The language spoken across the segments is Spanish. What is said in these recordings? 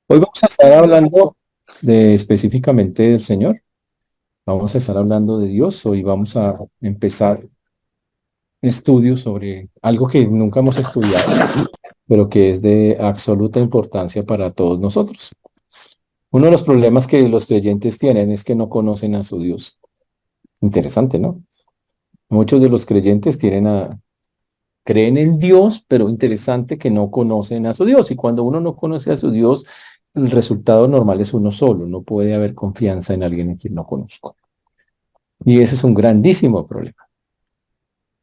Hoy vamos a estar hablando de específicamente del Señor. Vamos a estar hablando de Dios. Hoy vamos a empezar estudios sobre algo que nunca hemos estudiado, pero que es de absoluta importancia para todos nosotros. Uno de los problemas que los creyentes tienen es que no conocen a su Dios. Interesante, ¿no? Muchos de los creyentes creen en Dios, pero interesante que no conocen a su Dios. Y cuando uno no conoce a su Dios, el resultado normal es uno solo. No puede haber confianza en alguien a quien no conozco. Y ese es un grandísimo problema.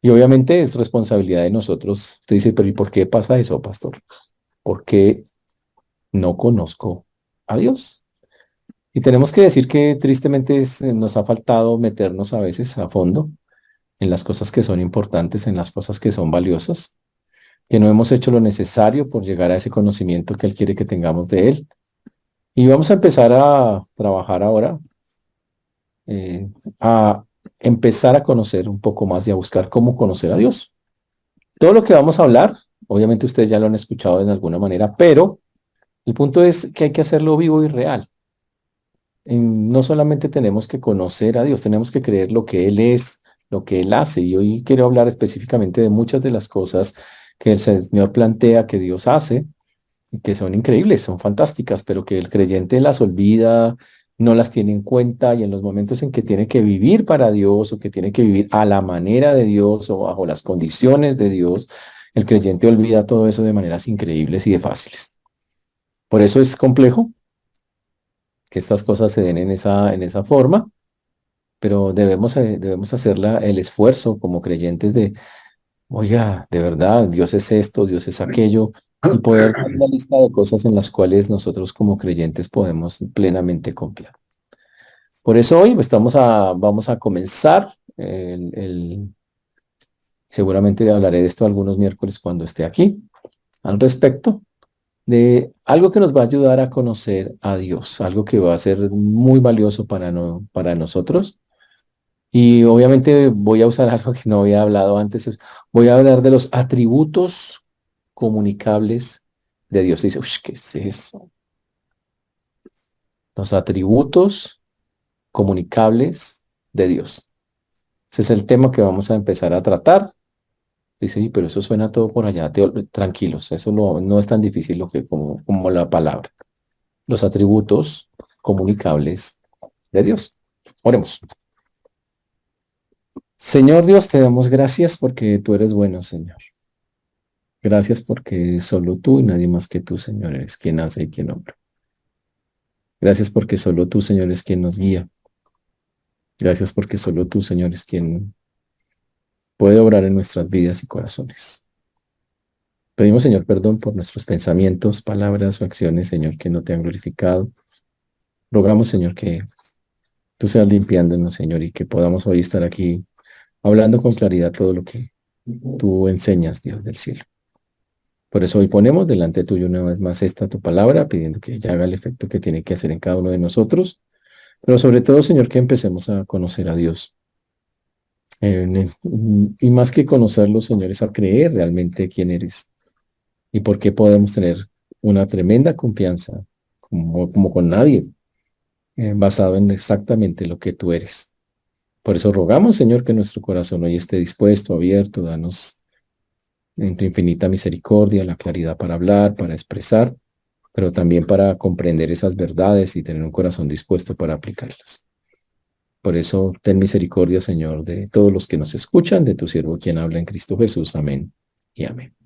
Y obviamente es responsabilidad de nosotros. Usted dice, pero ¿y por qué pasa eso, pastor? Porque no conozco a Dios. Y tenemos que decir que tristemente nos ha faltado meternos a veces a fondo en las cosas que son importantes, en las cosas que son valiosas, que no hemos hecho lo necesario por llegar a ese conocimiento que Él quiere que tengamos de Él. Y vamos a empezar a trabajar ahora, eh, a empezar a conocer un poco más y a buscar cómo conocer a Dios. Todo lo que vamos a hablar, obviamente ustedes ya lo han escuchado de alguna manera, pero el punto es que hay que hacerlo vivo y real. No solamente tenemos que conocer a Dios, tenemos que creer lo que Él es, lo que Él hace. Y hoy quiero hablar específicamente de muchas de las cosas que el Señor plantea que Dios hace y que son increíbles, son fantásticas, pero que el creyente las olvida, no las tiene en cuenta y en los momentos en que tiene que vivir para Dios o que tiene que vivir a la manera de Dios o bajo las condiciones de Dios, el creyente olvida todo eso de maneras increíbles y de fáciles. Por eso es complejo que estas cosas se den en esa forma, pero debemos hacer el esfuerzo como creyentes de, oiga, de verdad, Dios es esto, Dios es aquello, y poder dar una lista de cosas en las cuales nosotros como creyentes podemos plenamente confiar. Por eso hoy vamos a comenzar seguramente hablaré de esto algunos miércoles cuando esté aquí, al respecto de algo que nos va a ayudar a conocer a Dios, algo que va a ser muy valioso para nosotros. Y obviamente voy a usar algo que no había hablado antes. Voy a hablar de los atributos comunicables de Dios. Dice, uy, ¿qué es eso? Los atributos comunicables de Dios. Ese es el tema que vamos a empezar a tratar. Dice, "Sí, pero eso suena todo por allá. Tranquilos, eso no es tan difícil como la palabra. Los atributos comunicables de Dios. Oremos. Señor Dios, te damos gracias porque tú eres bueno, Señor. Gracias porque solo tú y nadie más que tú, Señor, eres quien hace y quien obra. Gracias porque solo tú, Señor, es quien nos guía. Gracias porque solo tú, Señor, es quien puede obrar en nuestras vidas y corazones. Pedimos, Señor, perdón por nuestros pensamientos, palabras o acciones, Señor, que no te han glorificado. Rogamos, Señor, que tú seas limpiándonos, Señor, y que podamos hoy estar aquí hablando con claridad todo lo que tú enseñas, Dios del cielo. Por eso hoy ponemos delante tuyo una vez más esta tu palabra, pidiendo que ya haga el efecto que tiene que hacer en cada uno de nosotros, pero sobre todo, Señor, que empecemos a conocer a Dios. Y más que conocerlo, Señor, es a creer realmente quién eres y por qué podemos tener una tremenda confianza, como con nadie, basado en exactamente lo que tú eres. Por eso rogamos, Señor, que nuestro corazón hoy esté dispuesto, abierto, danos en tu infinita misericordia la claridad para hablar, para expresar, pero también para comprender esas verdades y tener un corazón dispuesto para aplicarlas. Por eso, ten misericordia, Señor, de todos los que nos escuchan, de tu siervo quien habla en Cristo Jesús. Amén y amén.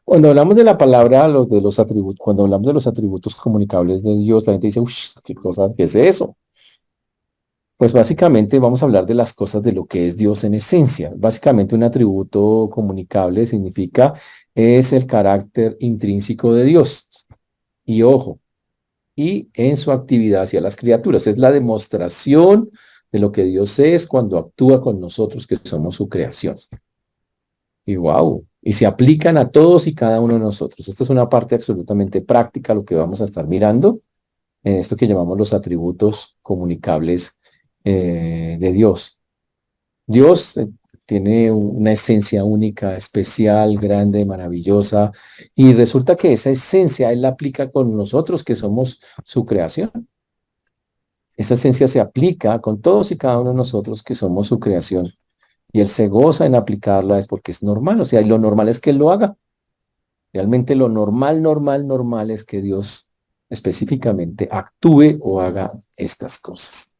Cuando hablamos de la palabra, de los atributos, cuando hablamos de los atributos comunicables de Dios, la gente dice, uff, ¿qué cosa, qué es eso? Pues básicamente vamos a hablar de las cosas de lo que es Dios en esencia. Básicamente un atributo comunicable significa es el carácter intrínseco de Dios. Y ojo, y en su actividad hacia las criaturas. Es la demostración de lo que Dios es cuando actúa con nosotros que somos su creación. Y wow, y se aplican a todos y cada uno de nosotros. Esta es una parte absolutamente práctica, lo que vamos a estar mirando en esto que llamamos los atributos comunicables de Dios. Dios tiene una esencia única, especial, grande, maravillosa, y resulta que esa esencia Él la aplica con nosotros, que somos su creación. Esa esencia se aplica con todos y cada uno de nosotros, que somos su creación, y Él se goza en aplicarla, es porque es normal, o sea, y lo normal es que Él lo haga. Realmente lo normal, normal, normal es que Dios específicamente actúe o haga estas cosas.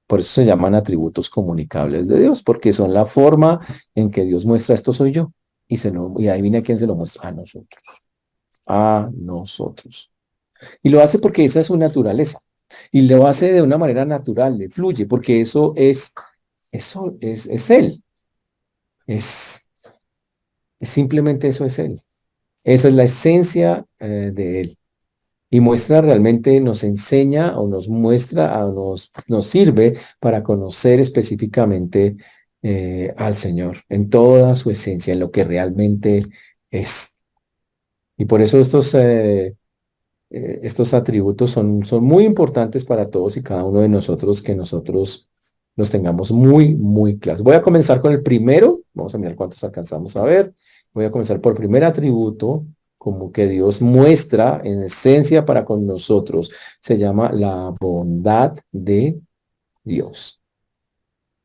Por eso se llaman atributos comunicables de Dios, porque son la forma en que Dios muestra esto soy yo. Y adivina quién se lo muestra. A nosotros. A nosotros. Y lo hace porque esa es su naturaleza. Y lo hace de una manera natural, le fluye, porque eso es Él. Es, simplemente eso es Él. Esa es la esencia de Él. Y muestra realmente, nos enseña o nos muestra, nos sirve para conocer específicamente al Señor en toda su esencia, en lo que realmente es. Y por eso estos atributos son muy importantes para todos y cada uno de nosotros, que nosotros los tengamos muy, muy claros. Voy a comenzar con el primero. Vamos a mirar cuántos alcanzamos a ver. Voy a comenzar por el primer atributo, como que Dios muestra en esencia para con nosotros. Se llama la bondad de Dios.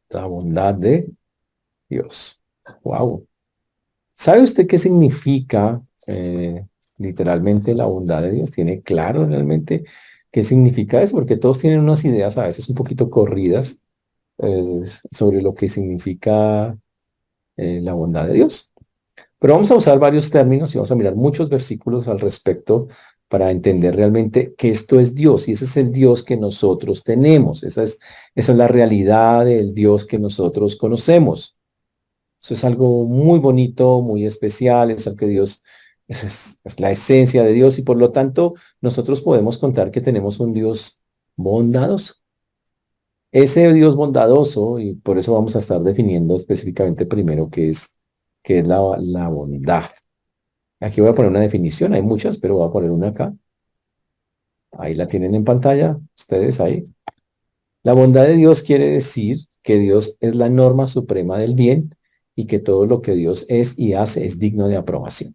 La bondad de Dios. Wow. ¿Sabe usted qué significa literalmente la bondad de Dios? ¿Tiene claro realmente qué significa eso? Porque todos tienen unas ideas a veces un poquito corridas sobre lo que significa la bondad de Dios. Pero vamos a usar varios términos y vamos a mirar muchos versículos al respecto para entender realmente que esto es Dios y ese es el Dios que nosotros tenemos. Esa es la realidad del Dios que nosotros conocemos. Eso es algo muy bonito, muy especial, es el que Dios, es la esencia de Dios y por lo tanto nosotros podemos contar que tenemos un Dios bondadoso. Ese Dios bondadoso, y por eso vamos a estar definiendo específicamente primero qué es la bondad. Aquí voy a poner una definición, hay muchas, pero voy a poner una acá. Ahí la tienen en pantalla, ustedes ahí. La bondad de Dios quiere decir que Dios es la norma suprema del bien y que todo lo que Dios es y hace es digno de aprobación.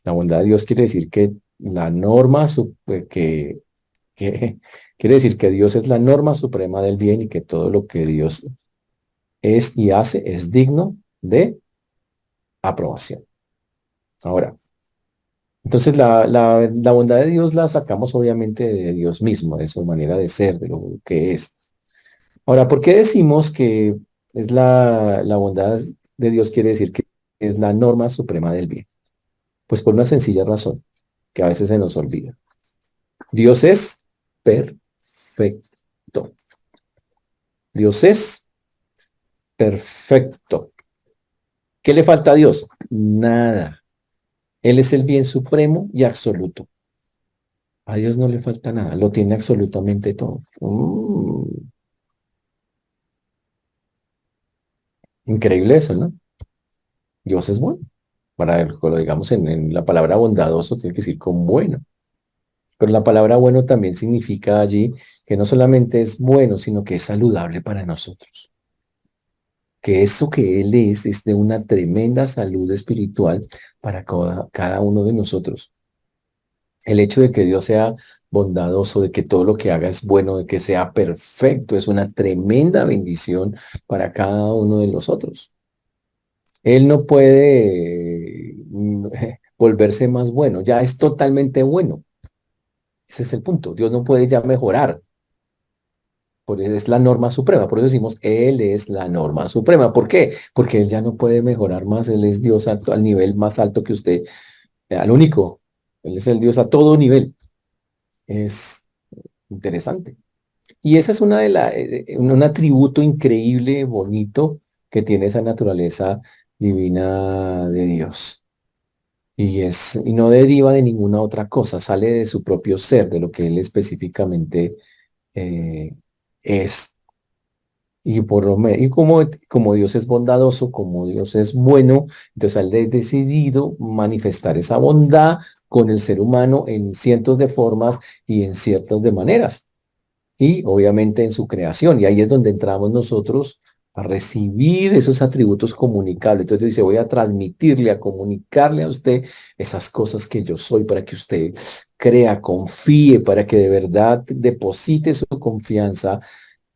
La bondad de Dios quiere decir que la norma, que quiere decir que Dios es la norma suprema del bien y que todo lo que Dios es y hace es digno de aprobación. Ahora, entonces la bondad de Dios la sacamos obviamente de Dios mismo, de su manera de ser, de lo que es. Ahora, ¿por qué decimos que es la bondad de Dios quiere decir que es la norma suprema del bien? Pues por una sencilla razón, que a veces se nos olvida. Dios es perfecto. Dios es perfecto. ¿Qué le falta a Dios? Nada. Él es el bien supremo y absoluto. A Dios no le falta nada, lo tiene absolutamente todo. Increíble eso, ¿no? Dios es bueno. Para lo digamos en la palabra bondadoso, tiene que decir con bueno. Pero la palabra bueno también significa allí que no solamente es bueno, sino que es saludable para nosotros. Que eso que Él es de una tremenda salud espiritual para cada uno de nosotros. El hecho de que Dios sea bondadoso, de que todo lo que haga es bueno, de que sea perfecto, es una tremenda bendición para cada uno de nosotros. Él no puede volverse más bueno, ya es totalmente bueno. Ese es el punto. Dios no puede ya mejorar. Por eso es la norma suprema. Por eso decimos, Él es la norma suprema. ¿Por qué? Porque Él ya no puede mejorar más. Él es Dios al nivel más alto que usted, al único. Él es el Dios a todo nivel. Es interesante. Y esa es un atributo increíble, bonito, que tiene esa naturaleza divina de Dios. Y no deriva de ninguna otra cosa, sale de su propio ser, de lo que Él específicamente eh, es. Y como Dios es bondadoso, como Dios es bueno, entonces Él ha decidido manifestar esa bondad con el ser humano en cientos de formas y en ciertas de maneras. Y obviamente en su creación. Y ahí es donde entramos nosotros a recibir esos atributos comunicables. Entonces dice, voy a transmitirle, a comunicarle a usted esas cosas que yo soy para que usted crea, confíe, para que de verdad deposite su confianza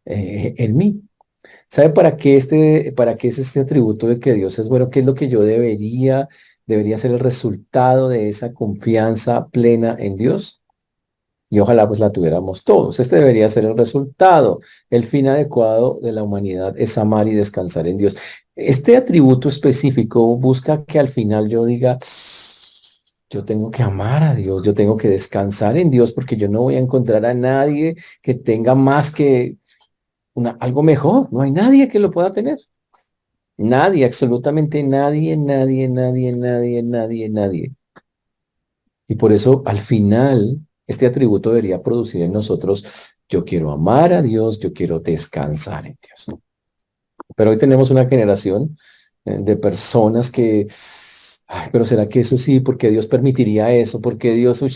en mí. ¿Sabe para qué es este atributo de que Dios es bueno? ¿Qué es lo que yo debería ser el resultado de esa confianza plena en Dios? Y ojalá pues la tuviéramos todos. Este debería ser el resultado. El fin adecuado de la humanidad es amar y descansar en Dios. Este atributo específico busca que al final yo diga, yo tengo que amar a Dios, yo tengo que descansar en Dios porque yo no voy a encontrar a nadie que tenga más que algo mejor. No hay nadie que lo pueda tener. Nadie, absolutamente nadie, nadie, nadie, nadie, nadie, nadie. Y por eso, al final, este atributo debería producir en nosotros, yo quiero amar a Dios, yo quiero descansar en Dios. Pero hoy tenemos una generación de personas que, ay, pero ¿será que eso sí? ¿Por qué Dios permitiría eso? ¿Porque Dios, uy,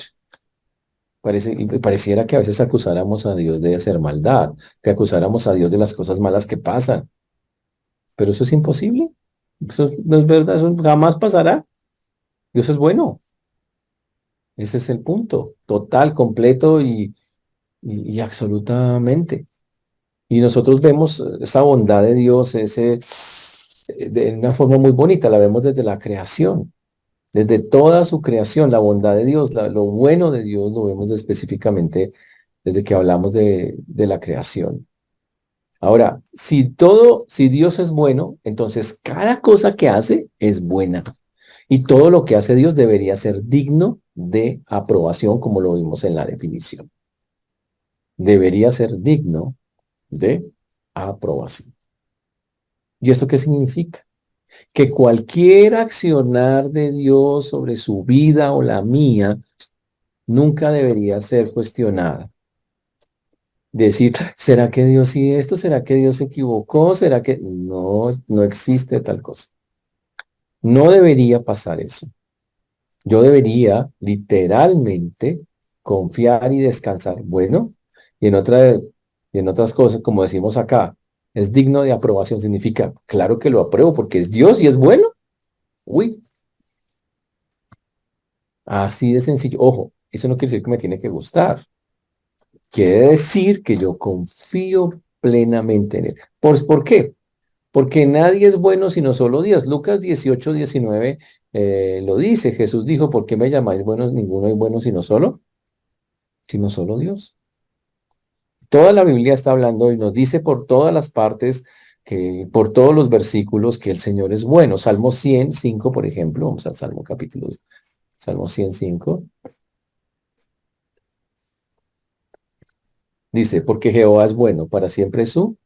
pareciera que a veces acusáramos a Dios de hacer maldad, que acusáramos a Dios de las cosas malas que pasan? Pero eso es imposible. Eso no es verdad, eso jamás pasará. Dios es bueno. Ese es el punto, total, completo y absolutamente. Y nosotros vemos esa bondad de Dios, de una forma muy bonita, la vemos desde la creación, desde toda su creación, la bondad de Dios, lo bueno de Dios lo vemos específicamente desde que hablamos de la creación. Ahora, si Dios es bueno, entonces cada cosa que hace es buena. Y todo lo que hace Dios debería ser digno de aprobación, como lo vimos en la definición. Debería ser digno de aprobación. ¿Y esto qué significa? Que cualquier accionar de Dios sobre su vida o la mía nunca debería ser cuestionada. Decir, ¿será que Dios sí esto? ¿Será que Dios se equivocó? ¿Será que no, no existe tal cosa? No debería pasar eso. Yo debería literalmente confiar y descansar. Bueno, y y en otras cosas, como decimos acá, es digno de aprobación. Significa, claro que lo apruebo porque es Dios y es bueno. Uy, así de sencillo. Ojo, eso no quiere decir que me tiene que gustar. Quiere decir que yo confío plenamente en él. ¿Por qué? Porque nadie es bueno sino solo Dios. Lucas 18:19 lo dice. Jesús dijo, ¿por qué me llamáis buenos? Ninguno es bueno sino solo Dios. Toda la Biblia está hablando y nos dice por todas las partes, por todos los versículos, que el Señor es bueno. Salmo 105, por ejemplo, vamos al Salmo 105, dice, porque Jehová es bueno, para siempre es su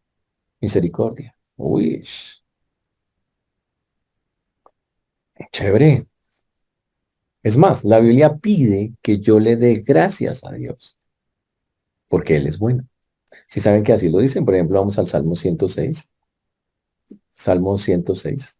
misericordia. Uy, chévere. Es más, la Biblia pide que yo le dé gracias a Dios, porque Él es bueno. Si saben que así lo dicen, por ejemplo, vamos al Salmo 106. Salmo 106.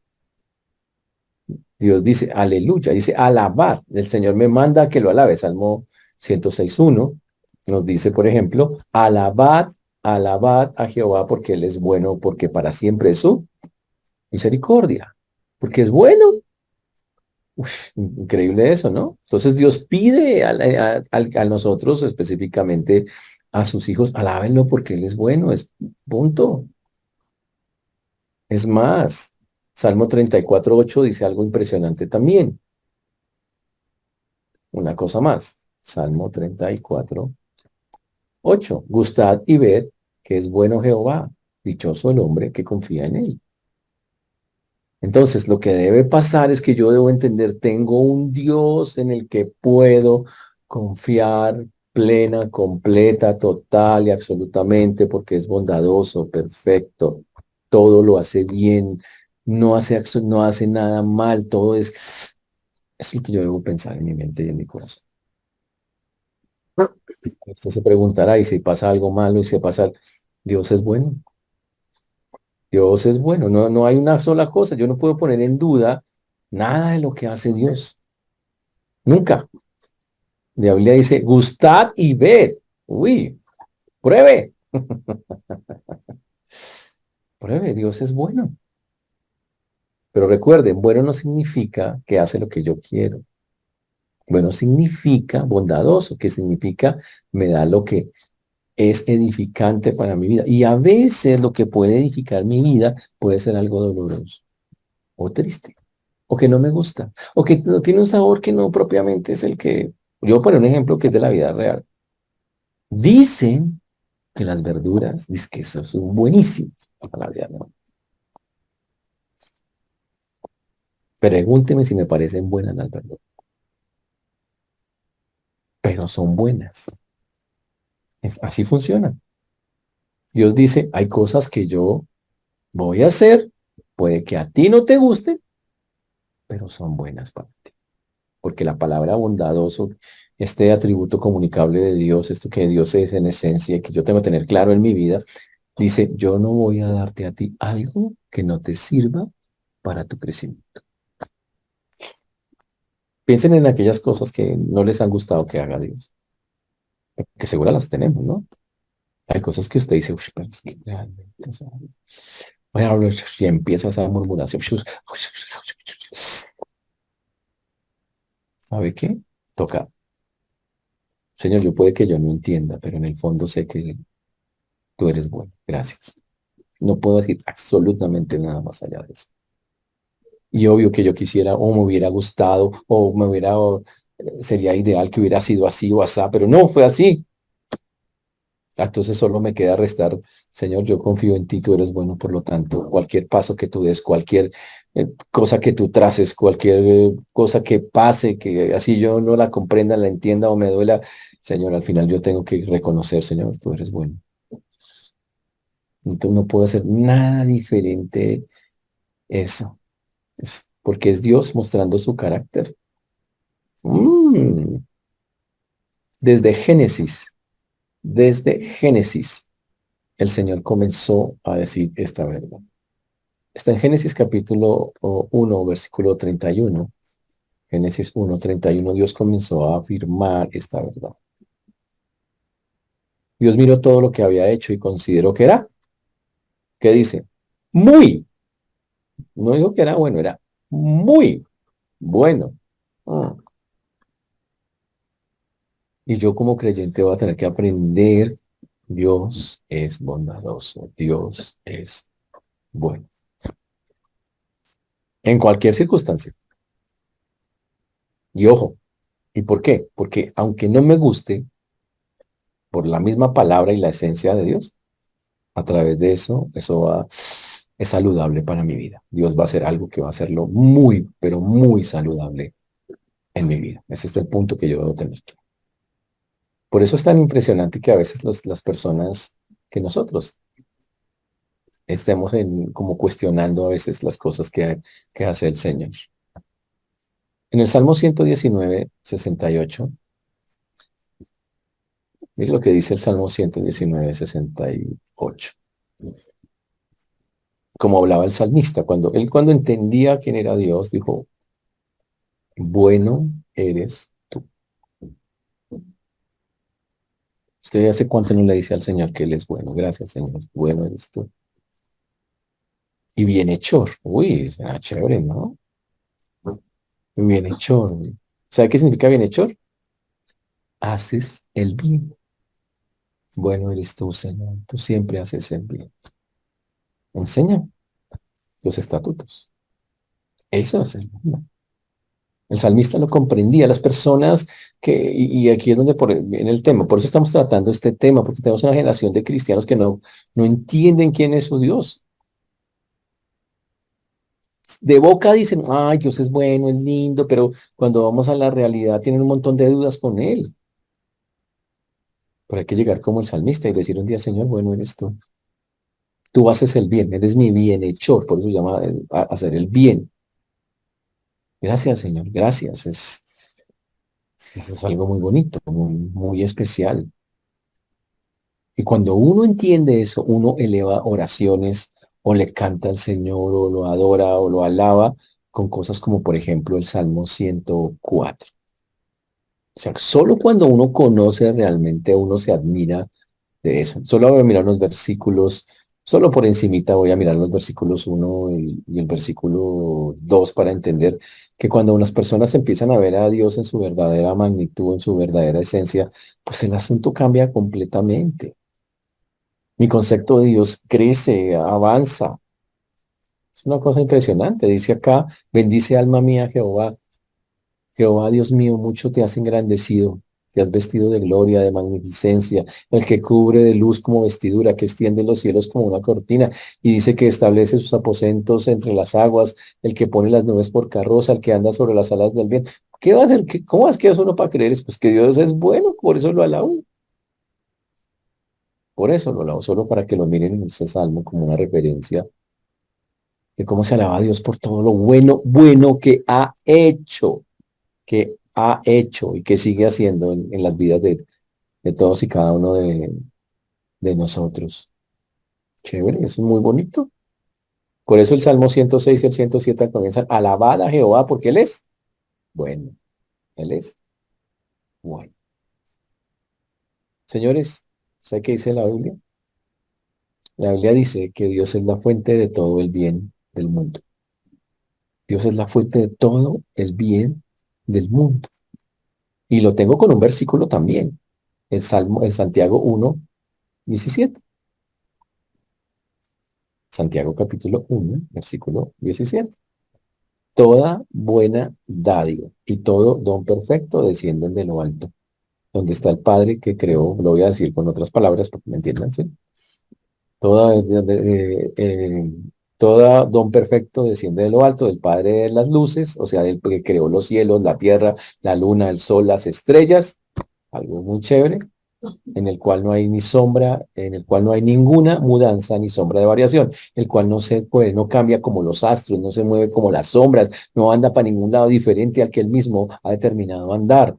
Dios dice, aleluya, dice, alabad. El Señor me manda que lo alabe. Salmo 106:1 nos dice, por ejemplo, alabad, alabad a Jehová porque Él es bueno, porque para siempre es su misericordia. Porque es bueno. Uf, increíble eso, ¿no? Entonces Dios pide a nosotros, específicamente a sus hijos, alábenlo porque Él es bueno, es punto. Es más, Salmo 34:8 dice algo impresionante también. Una cosa más. Salmo 34:8. Gustad y ved que es bueno Jehová. Dichoso el hombre que confía en él. Entonces, lo que debe pasar es que yo debo entender, tengo un Dios en el que puedo confiar plena, completa, total y absolutamente, porque es bondadoso, perfecto, todo lo hace bien, no hace nada mal, todo es lo que yo debo pensar en mi mente y en mi corazón. Usted se preguntará, ¿y si pasa algo malo y si pasa, Dios es bueno? Dios es bueno, no, no hay una sola cosa, yo no puedo poner en duda nada de lo que hace Dios, nunca. La Biblia dice, gustad y ved, uy, pruebe. Pruebe, Dios es bueno. Pero recuerden, bueno no significa que hace lo que yo quiero. Bueno significa bondadoso, que significa me da lo que es edificante para mi vida. Y a veces lo que puede edificar mi vida puede ser algo doloroso o triste, o que no me gusta, o que no tiene un sabor que no propiamente es el que... Yo voy a poner un ejemplo que es de la vida real. Dicen que las verduras, dicen que son buenísimas para la vida, ¿no? Pregúnteme si me parecen buenas las verduras, pero son buenas. Así funciona. Dios dice, hay cosas que yo voy a hacer, puede que a ti no te guste, pero son buenas para ti. Porque la palabra bondadoso, este atributo comunicable de Dios, esto que Dios es en esencia, que yo tengo que tener claro en mi vida, dice, yo no voy a darte a ti algo que no te sirva para tu crecimiento. Piensen en aquellas cosas que no les han gustado que haga Dios, que seguro las tenemos, ¿no? Hay cosas que usted dice, "Uy, pero es que realmente, o sea, y empieza esa murmuración. ¿Sabe qué? Toca. Señor, yo puede que yo no entienda, pero en el fondo sé que tú eres bueno. Gracias. No puedo decir absolutamente nada más allá de eso. Y obvio que yo quisiera, o me hubiera gustado, o me hubiera, sería ideal que hubiera sido así o así, pero no fue así. Entonces solo me queda restar, Señor, yo confío en ti, tú eres bueno, por lo tanto, cualquier paso que tú des, cualquier cosa que tú traces, cualquier cosa que pase, que así yo no la comprenda, la entienda o me duela, Señor, al final yo tengo que reconocer, Señor, tú eres bueno. Entonces no puedo hacer nada diferente eso. Es porque es Dios mostrando su carácter. Mm, Desde Génesis, desde Génesis, el Señor comenzó a decir esta verdad. Está en Génesis capítulo 1, versículo 31. Génesis 1, 31, Dios comenzó a afirmar esta verdad. Dios miró todo lo que había hecho y consideró que era, ¿qué dice? Muy, no dijo que era bueno, era muy bueno. Ah, Y yo como creyente voy a tener que aprender, Dios es bondadoso, Dios es bueno, en cualquier circunstancia. Y ojo, ¿y por qué? Porque aunque no me guste, por la misma palabra y la esencia de Dios, a través de eso, es saludable para mi vida. Dios va a hacer algo que va a hacerlo muy, pero muy saludable en mi vida. Ese es el punto que yo debo tener. Por eso es tan impresionante que a veces las personas que nosotros estemos como cuestionando a veces las cosas que hace el Señor. En el Salmo 119, 68, mire lo que dice el Salmo 119, 68. Como hablaba el salmista, cuando entendía quién era Dios, dijo, bueno eres tú. Usted hace cuánto no le dice al Señor que Él es bueno. Gracias, Señor. Bueno eres tú. Y bienhechor. Uy, chévere, ¿no? Bienhechor. ¿Sabe qué significa bienhechor? Haces el bien. Bueno eres tú, Señor. Tú siempre haces el bien. Enseña los estatutos. Eso es el mundo. El salmista lo comprendía. Las personas y aquí es donde viene el tema. Por eso estamos tratando este tema, porque tenemos una generación de cristianos que no entienden quién es su Dios. De boca dicen, ay, Dios es bueno, es lindo, pero cuando vamos a la realidad tienen un montón de dudas con Él. Pero hay que llegar como el salmista y decir un día, Señor, bueno eres tú. Tú haces el bien, eres mi bienhechor, por eso se llama hacer el bien. Gracias, Señor, gracias. Es algo muy bonito, muy, muy especial. Y cuando uno entiende eso, uno eleva oraciones o le canta al Señor o lo adora o lo alaba con cosas como por ejemplo el Salmo 104. O sea, solo cuando uno conoce realmente, uno se admira de eso. Solo voy a mirar unos versículos Solo por encimita voy a mirar los versículos 1 y el versículo 2 para entender que cuando unas personas empiezan a ver a Dios en su verdadera magnitud, en su verdadera esencia, pues el asunto cambia completamente. Mi concepto de Dios crece, avanza. Es una cosa impresionante. Dice acá, bendice alma mía Jehová. Jehová Dios mío, mucho te has engrandecido. Te has vestido de gloria, de magnificencia, el que cubre de luz como vestidura, que extiende los cielos como una cortina, y dice que establece sus aposentos entre las aguas, el que pone las nubes por carroza, el que anda sobre las alas del viento. ¿Qué va a hacer? ¿Cómo es que eso uno para creer? Pues que Dios es bueno, por eso lo alabo. Por eso lo alabo, solo para que lo miren en ese salmo como una referencia de cómo se alaba a Dios por todo lo bueno, bueno que ha hecho y que sigue haciendo en las vidas de todos y cada uno de nosotros. Chévere, eso es muy bonito. Por eso el Salmo 106 y el 107 comienzan, alabad a Jehová, porque Él es bueno, Él es bueno. Señores, ¿sabe qué dice la Biblia? La Biblia dice que Dios es la fuente de todo el bien del mundo. Dios es la fuente de todo el bien del mundo. Y lo tengo con un versículo también, el Salmo, en Santiago 1:17. Santiago capítulo 1, versículo 17. Toda buena dádiva y todo don perfecto descienden de lo alto, donde está el Padre que creó, lo voy a decir con otras palabras para que me entiendan, ¿sí? Toda, toda don perfecto desciende de lo alto, del Padre de las luces, o sea, del que creó los cielos, la tierra, la luna, el sol, las estrellas, algo muy chévere, en el cual no hay ni sombra, en el cual no hay ninguna mudanza ni sombra de variación, el cual no se puede, no cambia como los astros, no se mueve como las sombras, no anda para ningún lado diferente al que él mismo ha determinado andar.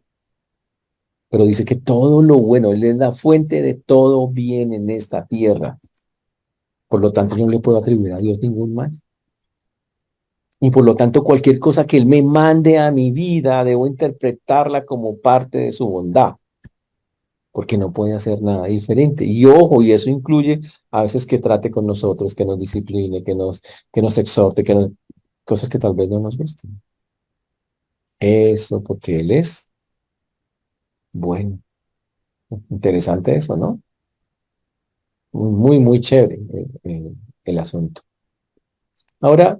Pero dice que todo lo bueno, él es la fuente de todo bien en esta tierra. Por lo tanto, yo no le puedo atribuir a Dios ningún mal. Y por lo tanto, cualquier cosa que él me mande a mi vida, debo interpretarla como parte de su bondad, porque no puede hacer nada diferente. Y ojo, y eso incluye a veces que trate con nosotros, que nos discipline, que nos exhorte, cosas que tal vez no nos gusten. Eso porque Él es bueno. Interesante eso, ¿no? Muy, muy chévere el asunto. Ahora,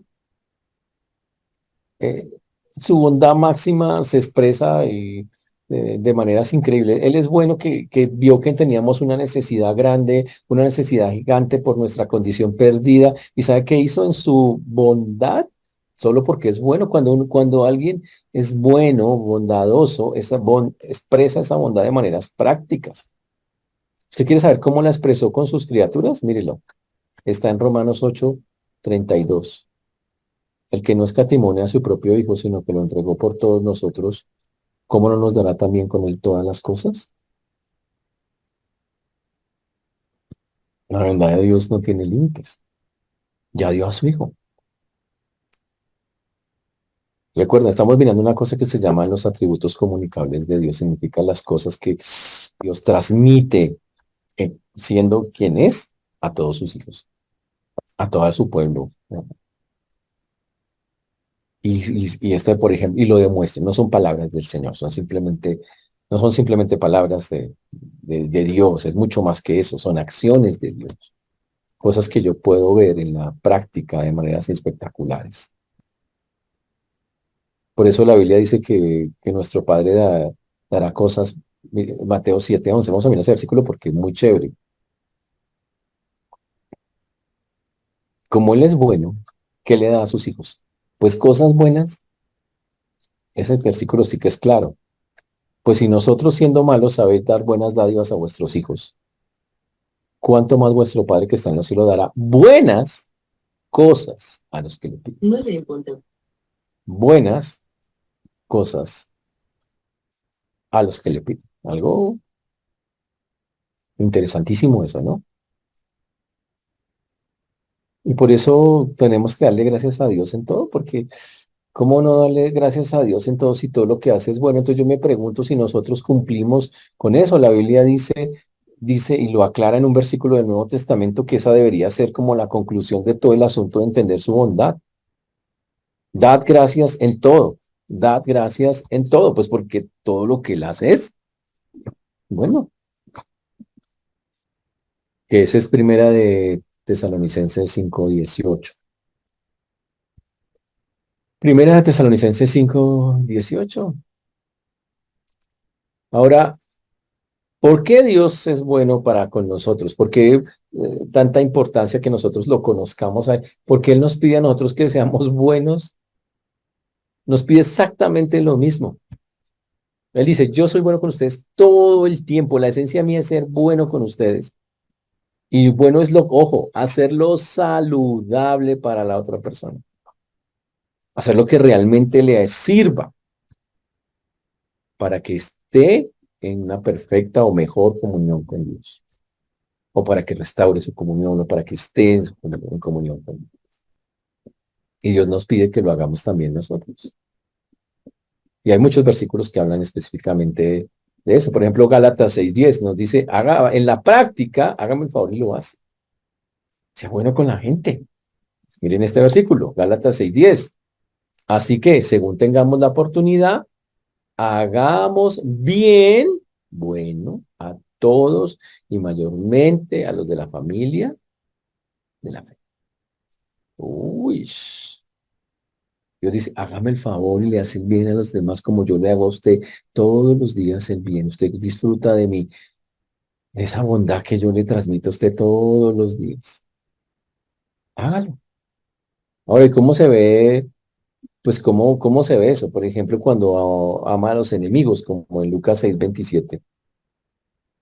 eh, su bondad máxima se expresa de maneras increíbles. Él es bueno que vio que teníamos una necesidad grande, una necesidad gigante por nuestra condición perdida. ¿Y sabe qué hizo en su bondad? Solo porque es bueno. Cuando alguien es bueno, bondadoso, expresa esa bondad de maneras prácticas. ¿Usted quiere saber cómo la expresó con sus criaturas? Mírelo. Está en Romanos 8:32. El que no escatimone a su propio Hijo, sino que lo entregó por todos nosotros, ¿cómo no nos dará también con él todas las cosas? La verdad de Dios no tiene límites. Ya dio a su Hijo. Recuerda, estamos mirando una cosa que se llama los atributos comunicables de Dios. Significa las cosas que Dios transmite, siendo quien es a todos sus hijos, a todo su pueblo. Y este, por ejemplo, y lo demuestra, no son palabras del Señor, no son simplemente palabras de Dios, es mucho más que eso, son acciones de Dios, cosas que yo puedo ver en la práctica de maneras espectaculares. Por eso la Biblia dice que nuestro Padre dará cosas, mire, Mateo 7:11, vamos a mirar ese versículo porque es muy chévere. Como Él es bueno, ¿qué le da a sus hijos? Pues cosas buenas, ese versículo sí que es claro. Pues si nosotros siendo malos sabéis dar buenas dádivas a vuestros hijos, cuánto más vuestro Padre que está en los cielos dará buenas cosas a los que le piden. No sé, punto. Buenas cosas a los que le piden. Algo interesantísimo eso, ¿no? Y por eso tenemos que darle gracias a Dios en todo, porque ¿cómo no darle gracias a Dios en todo si todo lo que hace es bueno? Entonces yo me pregunto si nosotros cumplimos con eso. La Biblia dice dice y lo aclara en un versículo del Nuevo Testamento que esa debería ser como la conclusión de todo el asunto de entender su bondad. Dad gracias en todo. Dad gracias en todo, pues porque todo lo que él hace es bueno. Que esa es primera de Tesalonicenses 5:18. Primera de Tesalonicenses 5:18. Ahora, ¿por qué Dios es bueno para con nosotros? ¿Por qué tanta importancia que nosotros lo conozcamos a él? ¿Por qué Él nos pide a nosotros que seamos buenos? Nos pide exactamente lo mismo. Él dice, yo soy bueno con ustedes todo el tiempo. La esencia mía es ser bueno con ustedes. Y bueno es ojo, hacerlo saludable para la otra persona. Hacer lo que realmente le sirva para que esté en una perfecta o mejor comunión con Dios. O para que restaure su comunión, o para que esté en comunión con Dios. Y Dios nos pide que lo hagamos también nosotros. Y hay muchos versículos que hablan específicamente de eso. Por ejemplo, Gálatas 6:10 nos dice, haga, en la práctica, hágame el favor y lo hace. Sea bueno con la gente. Miren este versículo, Gálatas 6:10. Así que, según tengamos la oportunidad, hagamos bien, bueno, a todos y mayormente a los de la familia de la fe. Uy, Dios dice, hágame el favor y le hace el bien a los demás como yo le hago a usted todos los días el bien. Usted disfruta de mí, de esa bondad que yo le transmito a usted todos los días. Hágalo. Ahora, ¿y cómo se ve? Pues, ¿cómo se ve eso? Por ejemplo, cuando ama a los enemigos, como en Lucas 6:27.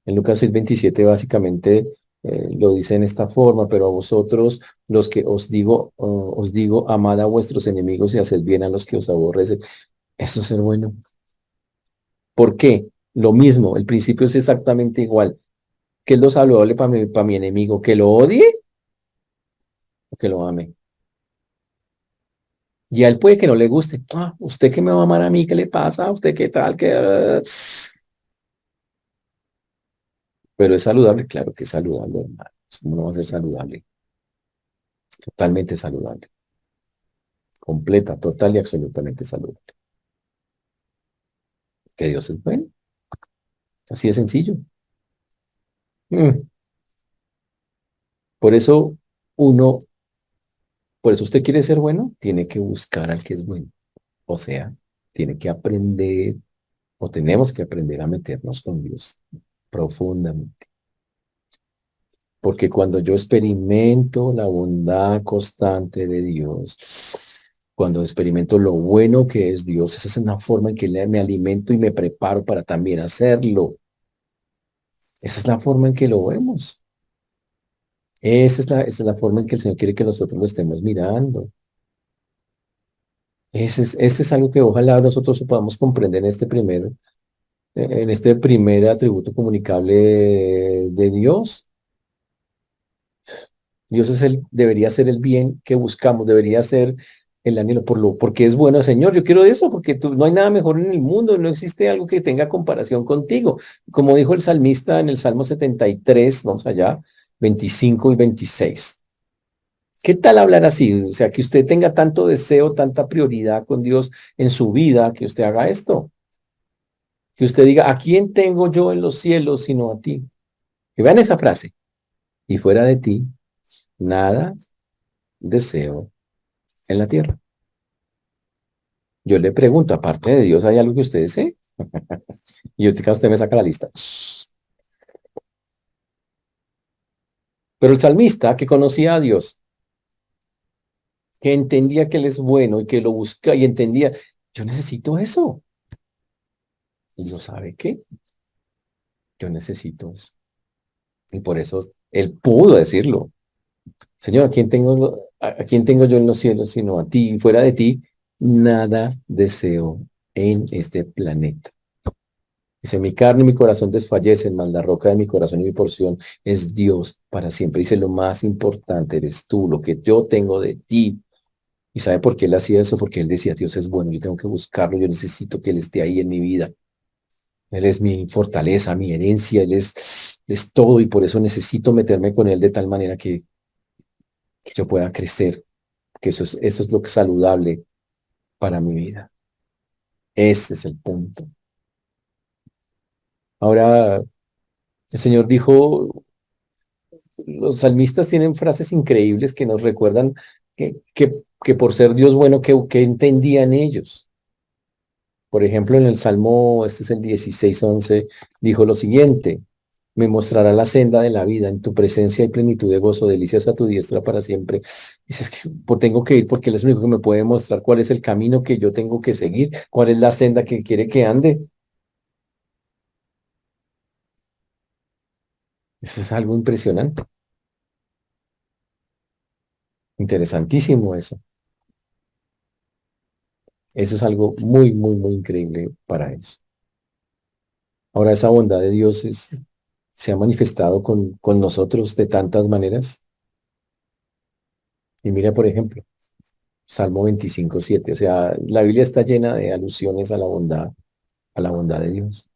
En Lucas 6:27 básicamente lo dice en esta forma, pero a vosotros los que os digo, amad a vuestros enemigos y haced bien a los que os aborrecen. Eso es ser bueno. ¿Por qué? Lo mismo, el principio es exactamente igual. ¿Qué es lo saludable para mi enemigo? ¿Que lo odie o que lo ame? Y a él puede que no le guste. Ah, ¿usted qué me va a amar a mí? ¿Qué le pasa? ¿Usted qué tal? Pero es saludable, claro que es saludable, hermano. ¿Cómo no va a ser saludable? Es totalmente saludable. Completa, total y absolutamente saludable. Que Dios es bueno. Así de sencillo. Mm. Por eso uno, por eso usted quiere ser bueno, tiene que buscar al que es bueno. O sea, tiene que aprender o tenemos que aprender a meternos con Dios profundamente. Porque cuando yo experimento la bondad constante de Dios, cuando experimento lo bueno que es Dios, esa es una forma en que me alimento y me preparo para también hacerlo. Esa es la forma en que lo vemos. Esa es la forma en que el Señor quiere que nosotros lo estemos mirando. Ese es algo que ojalá nosotros podamos comprender en este primer atributo comunicable de Dios. Dios debería ser el bien que buscamos, debería ser el anhelo porque es bueno, Señor, yo quiero eso, porque no hay nada mejor en el mundo, no existe algo que tenga comparación contigo. Como dijo el salmista en el Salmo 73, vamos allá, 25 y 26. ¿Qué tal hablar así? O sea, que usted tenga tanto deseo, tanta prioridad con Dios en su vida, que usted haga esto. Que usted diga, ¿a quién tengo yo en los cielos sino a ti? Que vean esa frase. Y fuera de ti, nada deseo en la tierra. Yo le pregunto, aparte de Dios, ¿hay algo que usted desee? Y usted me saca la lista. Pero el salmista que conocía a Dios, que entendía que Él es bueno y que lo busca y entendía, yo necesito eso. Y Dios sabe qué, yo necesito eso. Y por eso Él pudo decirlo. Señor, ¿a quién tengo yo en los cielos sino a ti? Y fuera de ti, nada deseo en este planeta. Dice, mi carne y mi corazón desfallecen, mas la roca de mi corazón y mi porción es Dios para siempre. Dice, lo más importante eres tú, lo que yo tengo de ti. ¿Y sabe por qué él hacía eso? Porque él decía, Dios es bueno, yo tengo que buscarlo, yo necesito que él esté ahí en mi vida. Él es mi fortaleza, mi herencia, es todo y por eso necesito meterme con Él de tal manera que yo pueda crecer, que eso es lo que es saludable para mi vida. Ese es el punto. Ahora, el Señor dijo, los salmistas tienen frases increíbles que nos recuerdan que por ser Dios bueno, que entendían ellos. Por ejemplo, en el Salmo, este es el 16:11, dijo lo siguiente: me mostrará la senda de la vida, en tu presencia hay plenitud de gozo, delicias a tu diestra para siempre. Dices que tengo que ir porque Él es el único que me puede mostrar cuál es el camino que yo tengo que seguir, cuál es la senda que quiere que ande. Eso es algo impresionante, interesantísimo eso. Eso es algo muy, muy, muy increíble para eso. Ahora, esa bondad de Dios se ha manifestado con nosotros de tantas maneras. Y mira, por ejemplo, Salmo 25:7. O sea, la Biblia está llena de alusiones a la bondad de Dios,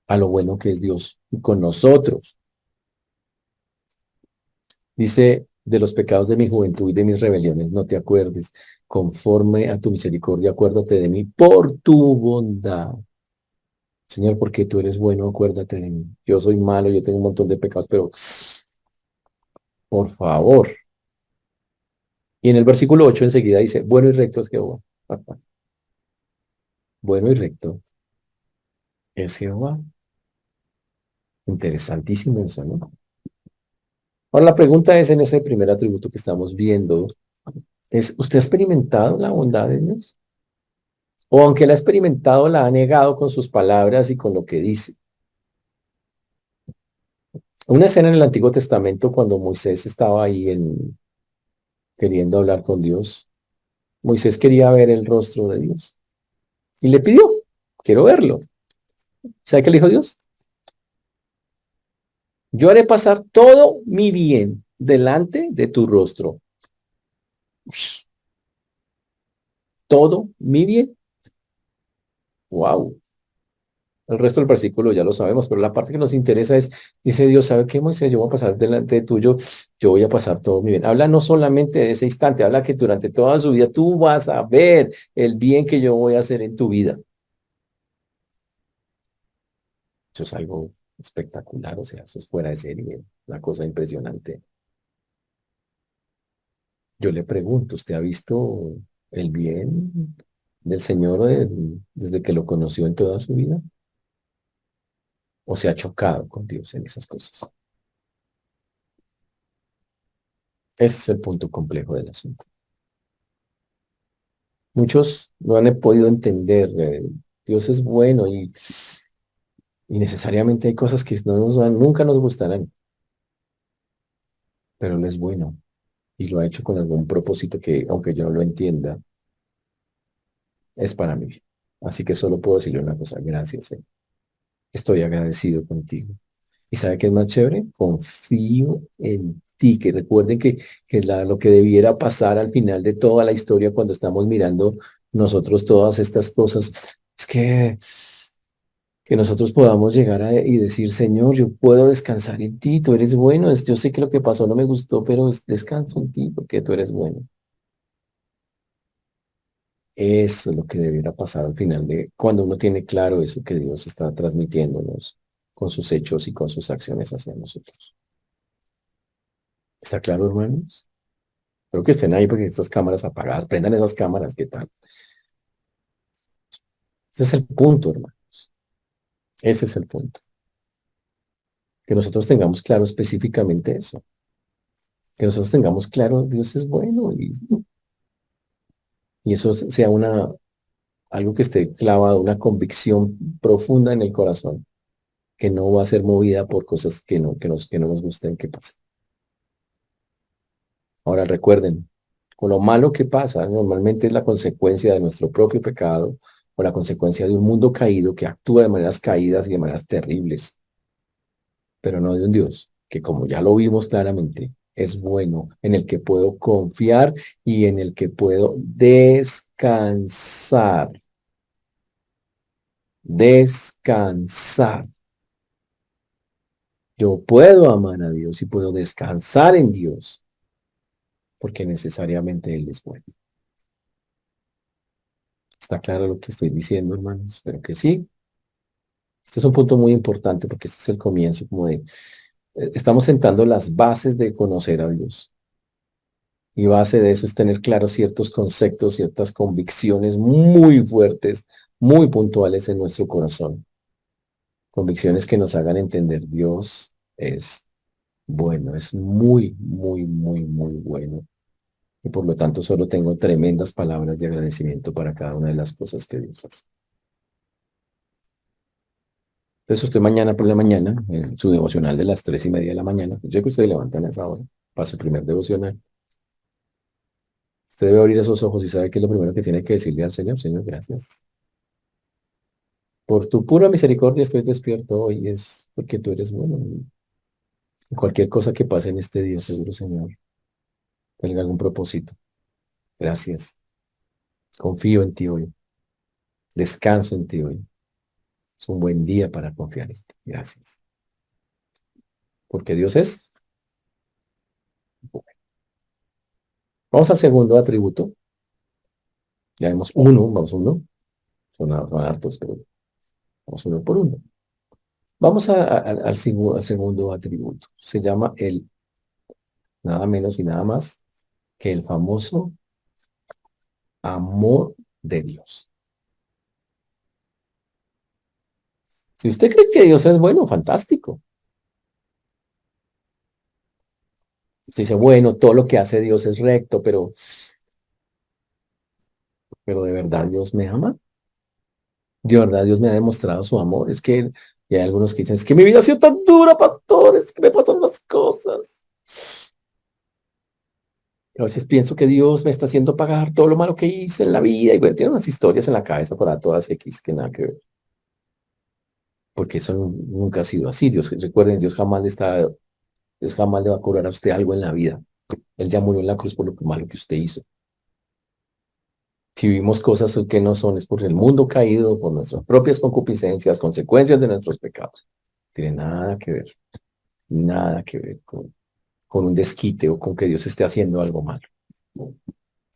a lo bueno que es Dios y con nosotros. Dice, de los pecados de mi juventud y de mis rebeliones, no te acuerdes. Conforme a tu misericordia, acuérdate de mí por tu bondad. Señor, porque tú eres bueno, acuérdate de mí. Yo soy malo, yo tengo un montón de pecados, pero por favor. Y en el versículo 8 enseguida dice, bueno y recto es Jehová. Bueno y recto es Jehová. Interesantísimo eso, ¿no? Ahora la pregunta es en ese primer atributo que estamos viendo, ¿usted ha experimentado la bondad de Dios? O aunque la ha experimentado, la ha negado con sus palabras y con lo que dice. Una escena en el Antiguo Testamento cuando Moisés estaba ahí queriendo hablar con Dios. Moisés quería ver el rostro de Dios y le pidió, quiero verlo. ¿Sabe qué le dijo Dios? Yo haré pasar todo mi bien delante de tu rostro. Ush, todo mi bien. Wow. El resto del versículo ya lo sabemos, pero la parte que nos interesa es, dice Dios, ¿sabe qué, Moisés? Yo voy a pasar delante de tuyo, yo voy a pasar todo mi bien. Habla no solamente de ese instante, habla que durante toda su vida tú vas a ver el bien que yo voy a hacer en tu vida. Eso es algo espectacular, o sea, eso es fuera de serie, una cosa impresionante. Yo le pregunto, ¿usted ha visto el bien del Señor desde que lo conoció en toda su vida? ¿O se ha chocado con Dios en esas cosas? Ese es el punto complejo del asunto. Muchos no han podido entender, Dios es bueno y necesariamente hay cosas que nunca nos gustarán, pero Él es bueno y lo ha hecho con algún propósito que, aunque yo no lo entienda, es para mí. Así que solo puedo decirle una cosa: gracias, Señor. Estoy agradecido contigo. ¿Y sabe qué es más chévere? Confío en ti, que recuerden lo que debiera pasar al final de toda la historia cuando estamos mirando nosotros todas estas cosas, es que nosotros podamos llegar y decir, Señor, yo puedo descansar en ti, tú eres bueno, yo sé que lo que pasó no me gustó, pero descanso en ti porque tú eres bueno. Eso es lo que debiera pasar al final de cuando uno tiene claro eso que Dios está transmitiéndonos con sus hechos y con sus acciones hacia nosotros. ¿Está claro, hermanos? Creo que estén ahí porque estas cámaras apagadas, prendan esas cámaras, ¿qué tal? Ese es el punto, hermanos. Ese es el punto. Que nosotros tengamos claro específicamente eso. Que nosotros tengamos claro, Dios es bueno y eso sea algo que esté clavado, una convicción profunda en el corazón, que no va a ser movida por cosas que no nos gusten que pasen. Ahora recuerden, con lo malo que pasa, normalmente es la consecuencia de nuestro propio pecado o la consecuencia de un mundo caído que actúa de maneras caídas y de maneras terribles, pero no de un Dios que, como ya lo vimos claramente, es bueno, en el que puedo confiar y en el que puedo descansar. Descansar. Yo puedo amar a Dios y puedo descansar en Dios porque necesariamente Él es bueno. ¿Está claro lo que estoy diciendo, hermanos? Espero que sí. Este es un punto muy importante porque este es el comienzo como de, estamos sentando las bases de conocer a Dios. Y base de eso es tener claros ciertos conceptos, ciertas convicciones muy fuertes, muy puntuales en nuestro corazón. Convicciones que nos hagan entender Dios es bueno, es muy, muy, muy, muy bueno. Y por lo tanto solo tengo tremendas palabras de agradecimiento para cada una de las cosas que Dios hace. Entonces usted mañana por la mañana, en su devocional de las 3:30 de la mañana, yo sé que ustedes levantan a esa hora para su primer devocional. Usted debe abrir esos ojos y sabe que es lo primero que tiene que decirle al Señor. Señor, gracias. Por tu pura misericordia estoy despierto hoy, es porque tú eres bueno. Y cualquier cosa que pase en este día, seguro, Señor, tenga algún propósito. Gracias. Confío en ti hoy. Descanso en ti hoy. Es un buen día para confiar en ti. Gracias. Porque Dios es bueno. Vamos al segundo atributo. Ya vemos uno, vamos uno. Son hartos, pero vamos uno por uno. Vamos al segundo atributo. Se llama el nada menos y nada más que el famoso amor de Dios. Si usted cree que Dios es bueno, fantástico. Usted dice, bueno, todo lo que hace Dios es recto, pero ¿de verdad Dios me ama? ¿De verdad Dios me ha demostrado su amor? Es que y hay algunos que dicen, es que mi vida ha sido tan dura, pastor, es que me pasan las cosas. A veces pienso que Dios me está haciendo pagar todo lo malo que hice en la vida. Y bueno, tiene unas historias en la cabeza para todas X que nada que ver. Porque eso nunca ha sido así. Dios, recuerden, Dios jamás le va a cobrar a usted algo en la vida. Él ya murió en la cruz por lo malo que usted hizo. Si vivimos cosas que no son, es por el mundo caído, por nuestras propias concupiscencias, consecuencias de nuestros pecados. Tiene nada que ver con un desquite o con que Dios esté haciendo algo malo.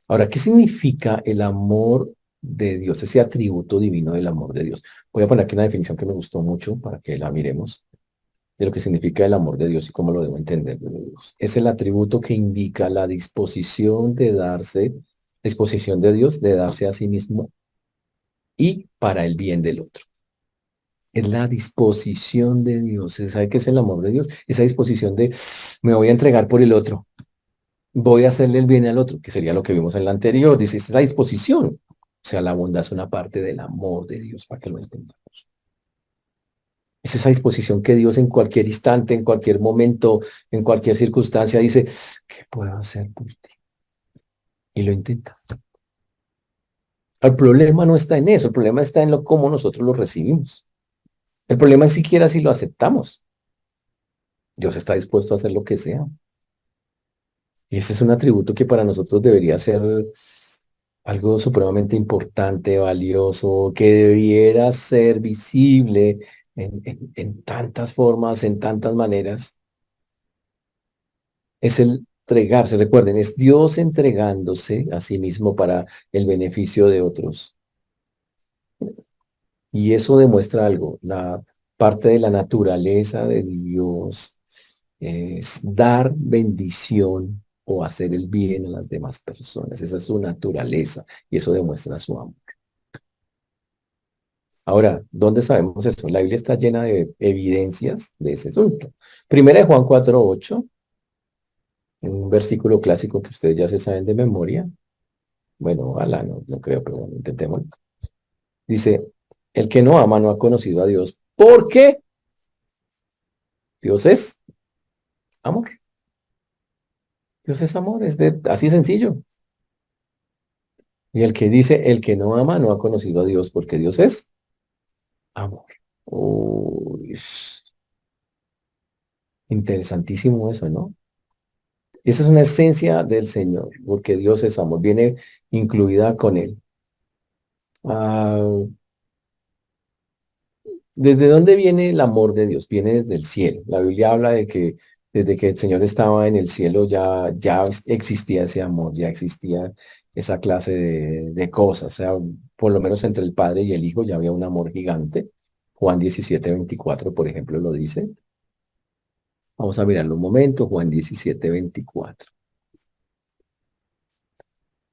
Ahora, ¿qué significa el amor de Dios, ese atributo divino del amor de Dios? Voy a poner aquí una definición que me gustó mucho para que la miremos de lo que significa el amor de Dios y cómo lo debo entender de Dios. Es el atributo que indica la disposición de Dios de darse a sí mismo y para el bien del otro. Es la disposición de Dios. ¿Sabe qué es el amor de Dios? Esa disposición de me voy a entregar por el otro, voy a hacerle el bien al otro, que sería lo que vimos en la anterior. Dice, esta es la disposición. O sea, la bondad es una parte del amor de Dios, para que lo entendamos. Es esa disposición que Dios en cualquier instante, en cualquier momento, en cualquier circunstancia dice, ¿qué puedo hacer por ti? Y lo intenta. El problema no está en eso, el problema está en cómo nosotros lo recibimos. El problema es siquiera si lo aceptamos. Dios está dispuesto a hacer lo que sea. Y ese es un atributo que para nosotros debería ser algo supremamente importante, valioso, que debiera ser visible en tantas formas, en tantas maneras. Es el entregarse, recuerden, es Dios entregándose a sí mismo para el beneficio de otros. Y eso demuestra algo, la parte de la naturaleza de Dios es dar bendición o hacer el bien a las demás personas. Esa es su naturaleza y eso demuestra su amor. Ahora, ¿dónde sabemos eso? La Biblia está llena de evidencias de ese asunto. Primera de Juan 4:8, un versículo clásico que ustedes ya se saben de memoria. Bueno, ojalá, no creo, pero bueno, intentemos. Dice, el que no ama no ha conocido a Dios. ¿Por qué? Dios es amor. Dios es amor, así sencillo. Y el que dice, el que no ama no ha conocido a Dios porque Dios es amor. Uy, interesantísimo eso, ¿no? Esa es una esencia del Señor, porque Dios es amor, viene incluida con Él. Ah, ¿Desde dónde viene el amor de Dios? Viene desde el cielo. La Biblia habla de que desde que el Señor estaba en el cielo ya existía ese amor, ya existía esa clase de cosas. O sea, por lo menos entre el Padre y el Hijo ya había un amor gigante. Juan 17:24, por ejemplo, lo dice. Vamos a mirarlo un momento. Juan 17:24.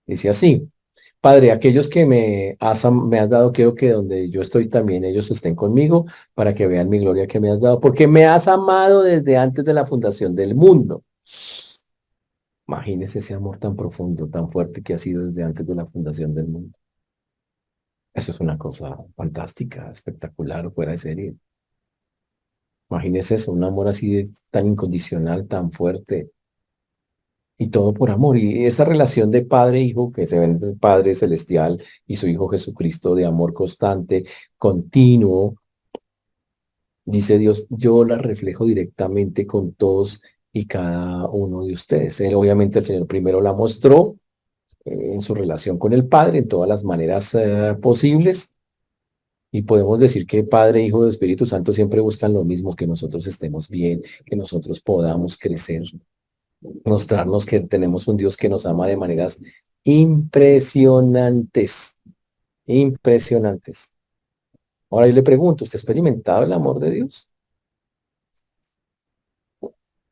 Dice así. Padre, aquellos que me has dado, quiero que donde yo estoy también ellos estén conmigo para que vean mi gloria que me has dado, porque me has amado desde antes de la fundación del mundo. Imagínese ese amor tan profundo, tan fuerte que ha sido desde antes de la fundación del mundo. Eso es una cosa fantástica, espectacular, fuera de serie. Imagínese eso, un amor así tan incondicional, tan fuerte, y todo por amor. Y esa relación de padre-hijo que se ve entre el Padre Celestial y su Hijo Jesucristo de amor constante, continuo, dice Dios, yo la reflejo directamente con todos y cada uno de ustedes. Obviamente el Señor primero la mostró en su relación con el Padre en todas las maneras posibles. Y podemos decir que Padre, Hijo y Espíritu Santo siempre buscan lo mismo, que nosotros estemos bien, que nosotros podamos crecer, mostrarnos que tenemos un Dios que nos ama de maneras impresionantes, impresionantes. Ahora yo le pregunto, ¿usted ha experimentado el amor de Dios?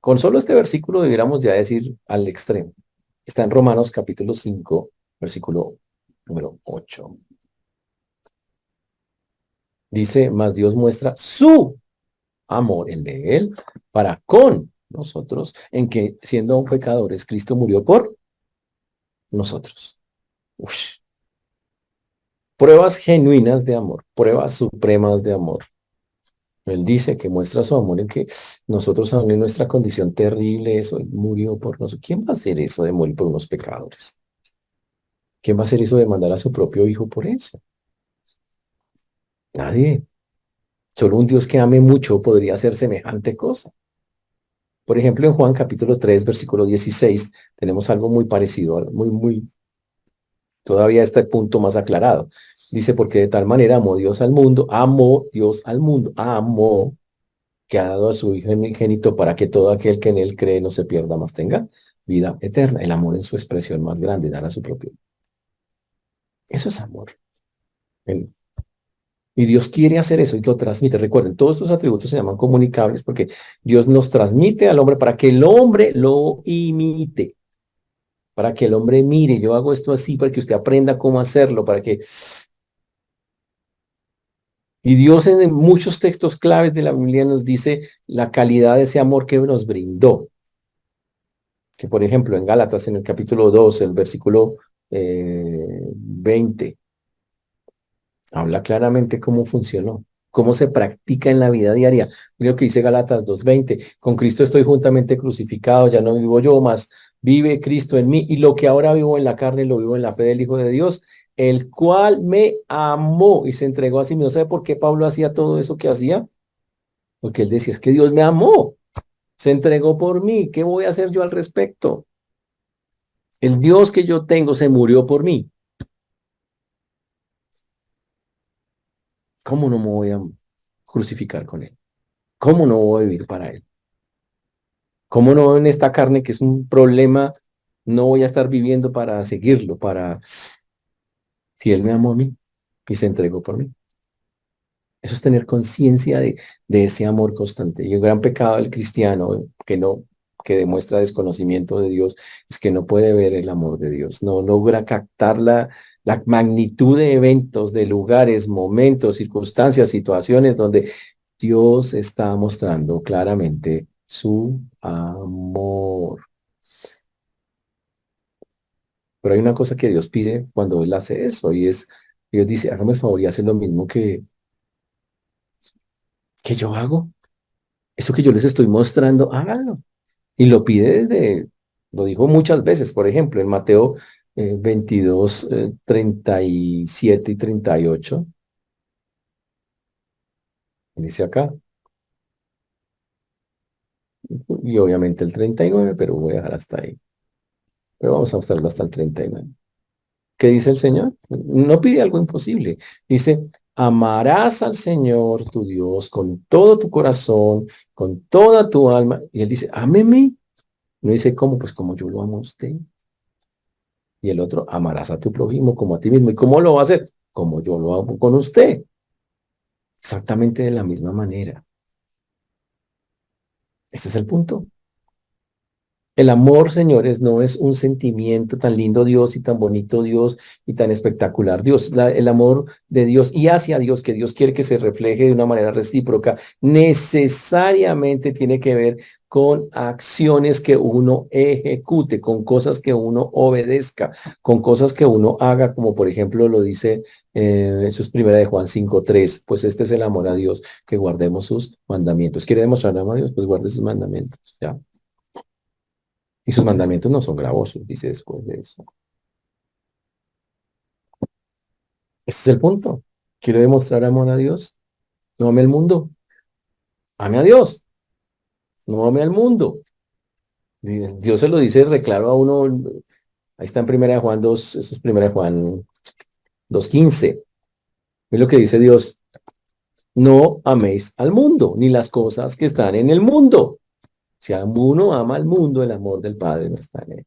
Con solo este versículo debiéramos ya decir al extremo. Está en Romanos capítulo 5, versículo número 8. Dice, mas Dios muestra su amor, el de Él, para con nosotros, en que siendo aún pecadores, Cristo murió por nosotros. Ush. Pruebas genuinas de amor, pruebas supremas de amor. Él dice que muestra su amor en que nosotros, aún en nuestra condición terrible, eso, Él murió por nosotros. ¿Quién va a hacer eso de morir por unos pecadores? ¿Quién va a hacer eso de mandar a su propio hijo por eso? Nadie. Solo un Dios que ame mucho podría hacer semejante cosa. Por ejemplo, en Juan capítulo 3, versículo 16, tenemos algo muy parecido, todavía este punto más aclarado. Dice, porque de tal manera amó Dios al mundo, amó Dios al mundo, amó, que ha dado a su Hijo unigénito para que todo aquel que en él cree no se pierda, más tenga vida eterna. El amor en su expresión más grande, dar a su propio. Eso es amor. El- Y Dios quiere hacer eso y lo transmite. Recuerden, todos estos atributos se llaman comunicables porque Dios nos transmite al hombre para que el hombre lo imite, para que el hombre mire, yo hago esto así para que usted aprenda cómo hacerlo, para que... Y Dios en muchos textos claves de la Biblia nos dice la calidad de ese amor que nos brindó. Que por ejemplo en Gálatas en el capítulo 2, el versículo 20, habla claramente cómo funcionó, cómo se practica en la vida diaria. Mira lo que dice Gálatas 2:20, con Cristo estoy juntamente crucificado, ya no vivo yo, más vive Cristo en mí, y lo que ahora vivo en la carne, lo vivo en la fe del Hijo de Dios, el cual me amó y se entregó a sí mismo. ¿Sabe por qué Pablo hacía todo eso que hacía? Porque él decía, es que Dios me amó, se entregó por mí, ¿qué voy a hacer yo al respecto? El Dios que yo tengo se murió por mí. ¿Cómo no me voy a crucificar con él? ¿Cómo no voy a vivir para él? ¿Cómo no en esta carne que es un problema, no voy a estar viviendo para seguirlo, para si él me amó a mí y se entregó por mí? Eso es tener conciencia de ese amor constante. Y un gran pecado del cristiano que demuestra desconocimiento de Dios, es que no puede ver el amor de Dios, no logra captar la magnitud de eventos, de lugares, momentos, circunstancias, situaciones donde Dios está mostrando claramente su amor. Pero hay una cosa que Dios pide cuando Él hace eso, y es, Dios dice, hágame el favor y hace lo mismo que yo hago. Eso que yo les estoy mostrando, háganlo. Y lo pide lo dijo muchas veces, por ejemplo, en Mateo 22, 37 y 38, dice acá, y obviamente el 39, pero voy a dejar hasta ahí. Pero vamos a mostrarlo hasta el 39. ¿Qué dice el Señor? No pide algo imposible. Dice, amarás al Señor tu Dios con todo tu corazón, con toda tu alma. Y él dice, ámeme. No dice, ¿cómo? Pues como yo lo amo a usted. Y el otro, amarás a tu prójimo como a ti mismo. ¿Y cómo lo va a hacer? Como yo lo hago con usted. Exactamente de la misma manera. Este es el punto. El amor, señores, no es un sentimiento tan lindo Dios y tan bonito Dios y tan espectacular Dios. El amor de Dios y hacia Dios, que Dios quiere que se refleje de una manera recíproca, necesariamente tiene que ver con acciones que uno ejecute, con cosas que uno obedezca, con cosas que uno haga, como por ejemplo lo dice, eso es primera de Juan 5:3, pues este es el amor a Dios, que guardemos sus mandamientos. ¿Quiere demostrar amor a Dios? Pues guarde sus mandamientos, ¿ya? Y sus mandamientos no son gravosos, dice después de eso. Este es el punto. Quiero demostrar amor a Dios. No ame al mundo. Ame a Dios. No ame al mundo. Dios se lo dice reclaro a uno. Ahí está en primera de Juan 2, eso es primera de Juan 2:15. Es lo que dice Dios. No améis al mundo, ni las cosas que están en el mundo. Si uno ama al mundo, el amor del Padre no está en él.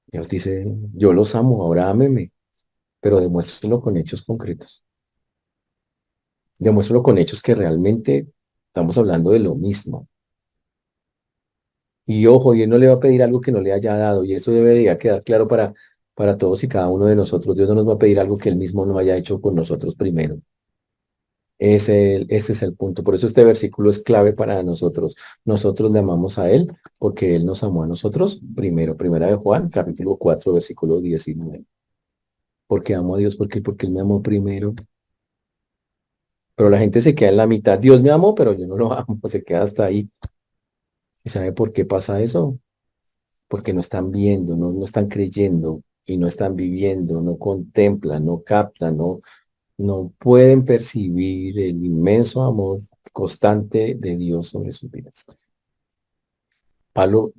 Dios dice, yo los amo, ahora ámeme, pero demuéstrenlo con hechos concretos. Demuéstralo con hechos que realmente estamos hablando de lo mismo. Y ojo, y él no le va a pedir algo que no le haya dado, y eso debería quedar claro para todos y cada uno de nosotros. Dios no nos va a pedir algo que él mismo no haya hecho con nosotros primero. Ese es el punto. Por eso este versículo es clave para nosotros. Nosotros le amamos a él porque él nos amó a nosotros primero. Primera de Juan, capítulo 4, versículo 19. Porque amo a Dios, porque él me amó primero. Pero la gente se queda en la mitad. Dios me amó, pero yo no lo amo. Se queda hasta ahí. ¿Y sabe por qué pasa eso? Porque no están viendo, no están creyendo y no están viviendo, no contemplan, no captan, no pueden percibir el inmenso amor constante de Dios sobre sus vidas. Pablo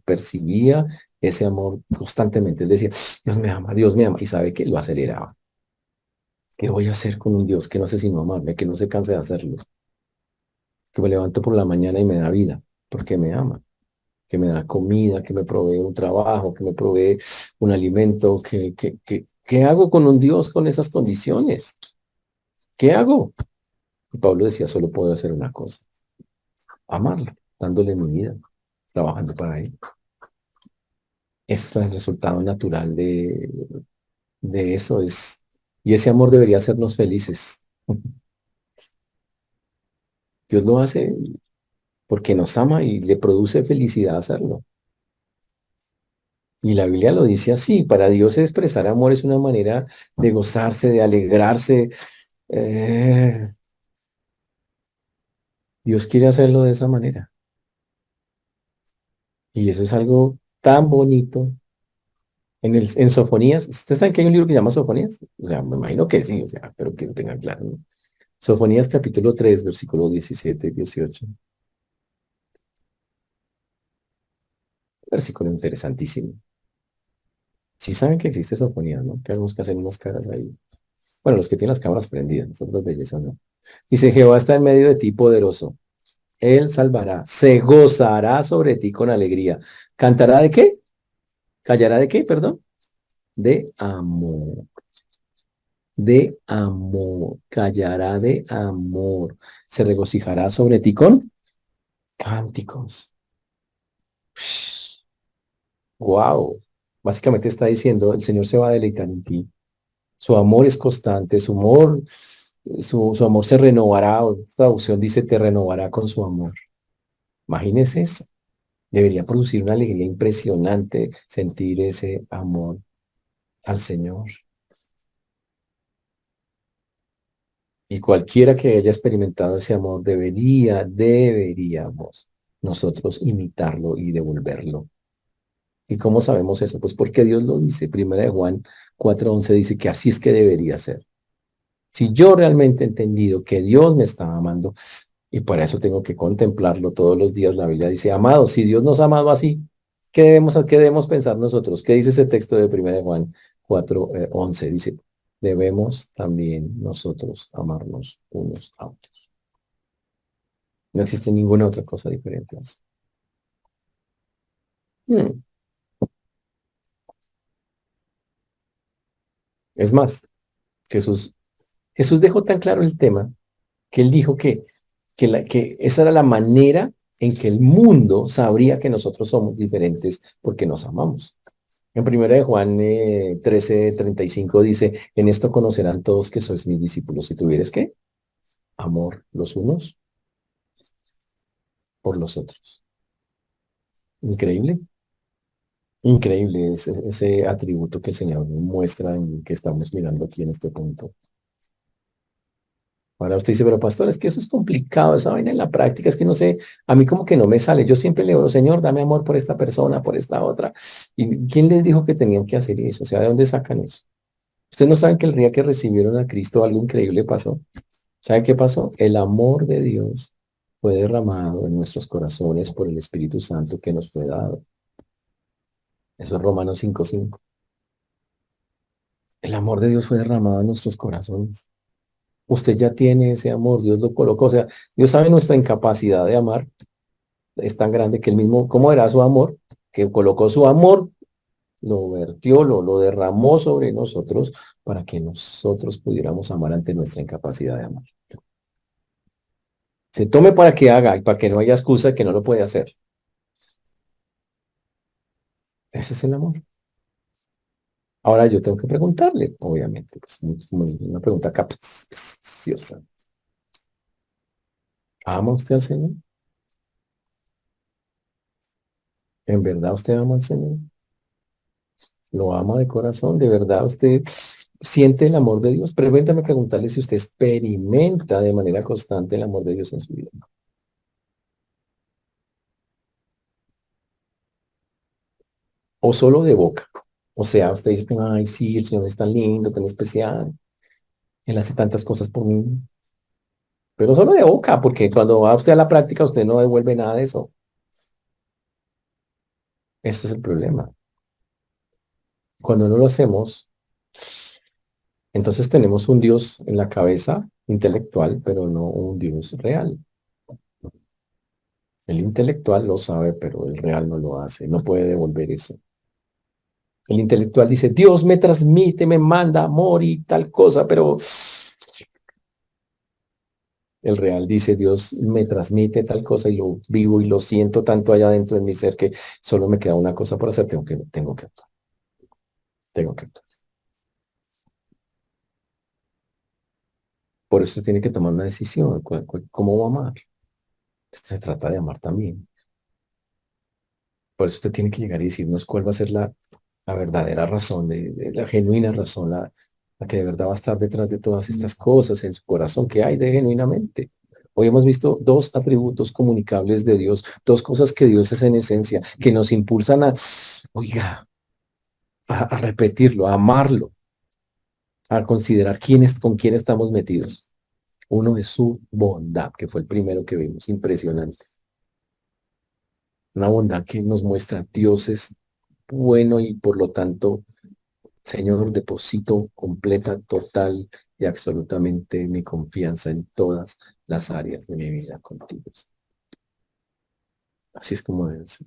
percibía ese amor constantemente. Él decía, Dios me ama, y sabe que lo aceleraba. ¿Qué voy a hacer con un Dios que no sé sino amarme, que no se canse de hacerlo? Que me levanto por la mañana y me da vida, porque me ama, que me da comida, que me provee un trabajo, que me provee un alimento, ¿qué hago con un Dios con esas condiciones? ¿Qué hago? Y Pablo decía, solo puedo hacer una cosa, amarlo, dándole mi vida, trabajando para él. Este es el resultado natural de eso, y ese amor debería hacernos felices. Dios lo hace porque nos ama y le produce felicidad hacerlo. Y la Biblia lo dice así, para Dios expresar amor es una manera de gozarse, de alegrarse. Eh, Dios quiere hacerlo de esa manera. Y eso es algo tan bonito. En Sofonías, ¿ustedes saben que hay un libro que se llama Sofonías? O sea, me imagino que sí, o sea, pero que lo tengan claro, ¿no? Sofonías capítulo 3 versículos 17 y 18. Versículo interesantísimo. Sí saben que existe Sofonías, ¿no? Que algunos que hacen unas caras ahí. Bueno, los que tienen las cámaras prendidas, nosotros de belleza no. Dice, Jehová está en medio de ti poderoso. Él salvará, se gozará sobre ti con alegría. ¿Cantará de qué? ¿Callará de qué? Perdón. De amor. De amor. Callará de amor. Se regocijará sobre ti con cánticos. Wow. Básicamente está diciendo, el Señor se va a deleitar en ti. Su amor es constante, su amor se renovará. Esta traducción dice, te renovará con su amor. Imagínese eso. Debería producir una alegría impresionante sentir ese amor al Señor. Y cualquiera que haya experimentado ese amor, deberíamos nosotros imitarlo y devolverlo. ¿Y cómo sabemos eso? Pues porque Dios lo dice. Primera de Juan 4:11 dice que así es que debería ser. Si yo realmente he entendido que Dios me está amando, y para eso tengo que contemplarlo todos los días, la Biblia dice, amados, si Dios nos ha amado así, qué debemos pensar nosotros? ¿Qué dice ese texto de 1 de Juan 4, 11? Dice, debemos también nosotros amarnos unos a otros. No existe ninguna otra cosa diferente a eso. Hmm. Es más, Jesús, Jesús dejó tan claro el tema que él dijo que esa era la manera en que el mundo sabría que nosotros somos diferentes porque nos amamos. En 1 de Juan 13:35 dice, en esto conocerán todos que sois mis discípulos si tuvieres qué, amor los unos por los otros. Increíble, increíble ese atributo que el Señor muestra en que estamos mirando aquí en este punto. Ahora usted dice, pero pastor, es que eso es complicado, esa vaina en la práctica, es que no sé, a mí como que no me sale. Yo siempre le digo, Señor, dame amor por esta persona, por esta otra. ¿Y quién les dijo que tenían que hacer eso? O sea, ¿de dónde sacan eso? Ustedes no saben que el día que recibieron a Cristo algo increíble pasó. ¿Sabe qué pasó? El amor de Dios fue derramado en nuestros corazones por el Espíritu Santo que nos fue dado. Eso es Romanos 5:5. El amor de Dios fue derramado en nuestros corazones. Usted ya tiene ese amor, Dios lo colocó. O sea, Dios sabe nuestra incapacidad de amar. Es tan grande que él mismo, ¿cómo era su amor? Que colocó su amor, lo vertió, lo derramó sobre nosotros para que nosotros pudiéramos amar ante nuestra incapacidad de amar. Se tome para que haga y para que no haya excusa de que no lo puede hacer. Ese es el amor. Ahora yo tengo que preguntarle, obviamente, pues, una pregunta capciosa. ¿Ama usted al Señor? ¿En verdad usted ama al Señor? ¿Lo ama de corazón? ¿De verdad usted siente el amor de Dios? Permítame preguntarle si usted experimenta de manera constante el amor de Dios en su vida. O solo de boca. O sea, usted dice, ay, sí, el Señor es tan lindo, tan especial. Él hace tantas cosas por mí. Pero solo de boca, porque cuando va usted a la práctica, usted no devuelve nada de eso. Ese es el problema. Cuando no lo hacemos, entonces tenemos un Dios en la cabeza intelectual, pero no un Dios real. El intelectual lo sabe, pero el real no lo hace. No puede devolver eso. El intelectual dice, Dios me transmite, me manda amor y tal cosa, pero el real dice, Dios me transmite tal cosa y lo vivo y lo siento tanto allá dentro de mi ser que solo me queda una cosa por hacer, tengo que actuar, tengo que actuar. Por eso tiene que tomar una decisión. ¿Cómo va a amar? Esto se trata de amar también. Por eso usted tiene que llegar y decirnos cuál va a ser la verdadera razón, de la genuina razón, la que de verdad va a estar detrás de todas estas cosas en su corazón que hay de genuinamente. Hoy hemos visto dos atributos comunicables de Dios, dos cosas que Dios es en esencia, que nos impulsan oiga, a repetirlo, a amarlo, a considerar con quién estamos metidos. Uno es su bondad, que fue el primero que vimos, impresionante. Una bondad que nos muestra Dios es bueno y por lo tanto, Señor, deposito completa, total y absolutamente mi confianza en todas las áreas de mi vida contigo. Así es como debe ser.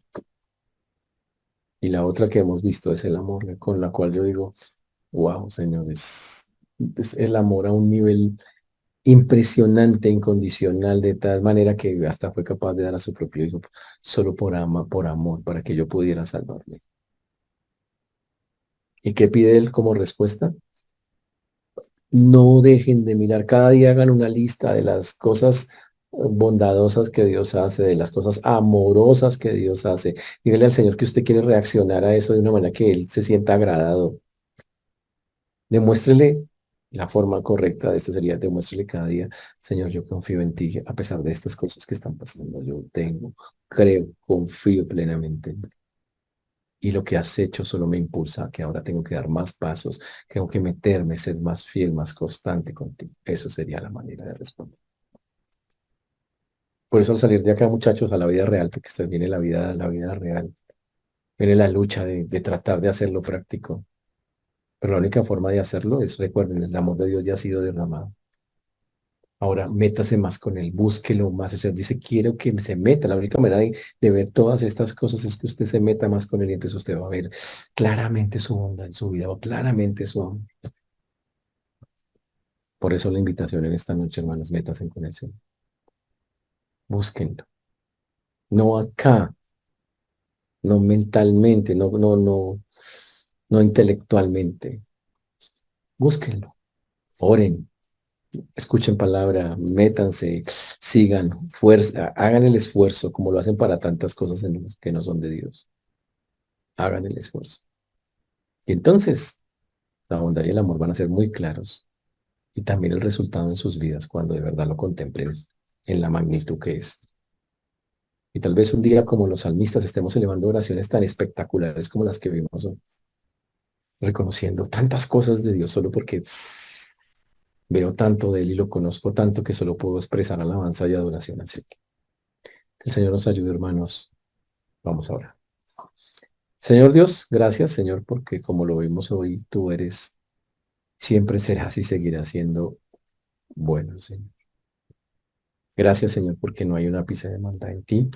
Y la otra que hemos visto es el amor, con la cual yo digo, wow, Señor, es el amor a un nivel impresionante, incondicional, de tal manera que hasta fue capaz de dar a su propio hijo solo por amor, para que yo pudiera salvarme. ¿Y qué pide él como respuesta? No dejen de mirar, cada día hagan una lista de las cosas bondadosas que Dios hace, de las cosas amorosas que Dios hace. Dígale al Señor que usted quiere reaccionar a eso de una manera que Él se sienta agradado. Demuéstrele la forma correcta de esto sería, demuéstrele cada día, Señor, yo confío en ti, a pesar de estas cosas que están pasando. Yo creo, confío plenamente en ti. Y lo que has hecho solo me impulsa a que ahora tengo que dar más pasos, tengo que meterme, ser más fiel, más constante contigo. Eso sería la manera de responder. Por eso al salir de acá, muchachos, a la vida real, porque usted viene la vida real. Viene la lucha de tratar de hacerlo práctico. Pero la única forma de hacerlo es, recuerden, el amor de Dios ya ha sido derramado. Ahora, métase más con él, búsquelo más. O sea, dice, quiero que se meta. La única manera de ver todas estas cosas es que usted se meta más con él y entonces usted va a ver claramente su bondad en su vida o claramente su amor. Por eso la invitación en esta noche, hermanos, métase con el Señor. Búsquenlo. No acá, no mentalmente, no intelectualmente. Búsquenlo. Oren, escuchen palabra, métanse, sigan, fuerza, hagan el esfuerzo como lo hacen para tantas cosas que no son de Dios. Hagan el esfuerzo. Y entonces la bondad y el amor van a ser muy claros y también el resultado en sus vidas cuando de verdad lo contemplen en la magnitud que es. Y tal vez un día como los salmistas estemos elevando oraciones tan espectaculares como las que vimos hoy, reconociendo tantas cosas de Dios solo porque veo tanto de Él y lo conozco tanto que solo puedo expresar alabanza y adoración. Así que el Señor nos ayude, hermanos. Vamos ahora. Señor Dios, gracias, Señor, porque como lo vimos hoy, tú eres, siempre serás y seguirás siendo bueno, Señor. Gracias, Señor, porque no hay una pizca de maldad en ti.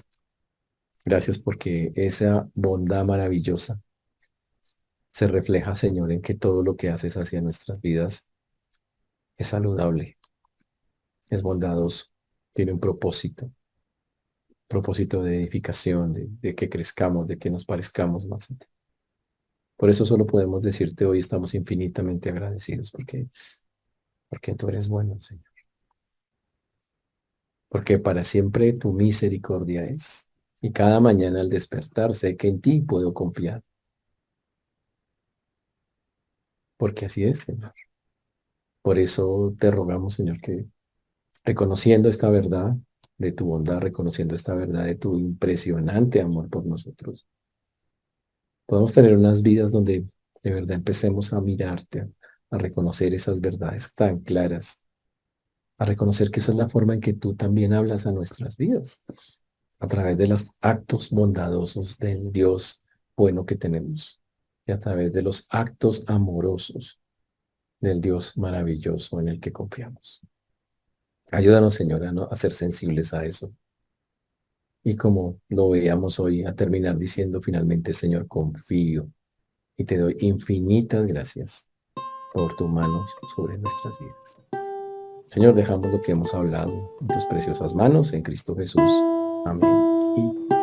Gracias porque esa bondad maravillosa se refleja, Señor, en que todo lo que haces hacia nuestras vidas es saludable, es bondadoso, tiene un propósito de edificación, de que crezcamos, de que nos parezcamos más a ti. Por eso solo podemos decirte hoy estamos infinitamente agradecidos porque tú eres bueno, Señor. Porque para siempre tu misericordia es. Y cada mañana al despertar sé que en ti puedo confiar. Porque así es, Señor. Por eso te rogamos, Señor, que reconociendo esta verdad de tu bondad, reconociendo esta verdad de tu impresionante amor por nosotros, podamos tener unas vidas donde de verdad empecemos a mirarte, a reconocer esas verdades tan claras, a reconocer que esa es la forma en que tú también hablas a nuestras vidas, a través de los actos bondadosos del Dios bueno que tenemos y a través de los actos amorosos del Dios maravilloso en el que confiamos. Ayúdanos, Señor, a ser sensibles a eso. Y como lo veíamos hoy, a terminar diciendo finalmente, Señor, confío y te doy infinitas gracias por tu mano sobre nuestras vidas. Señor, dejamos lo que hemos hablado en tus preciosas manos, en Cristo Jesús. Amén. Y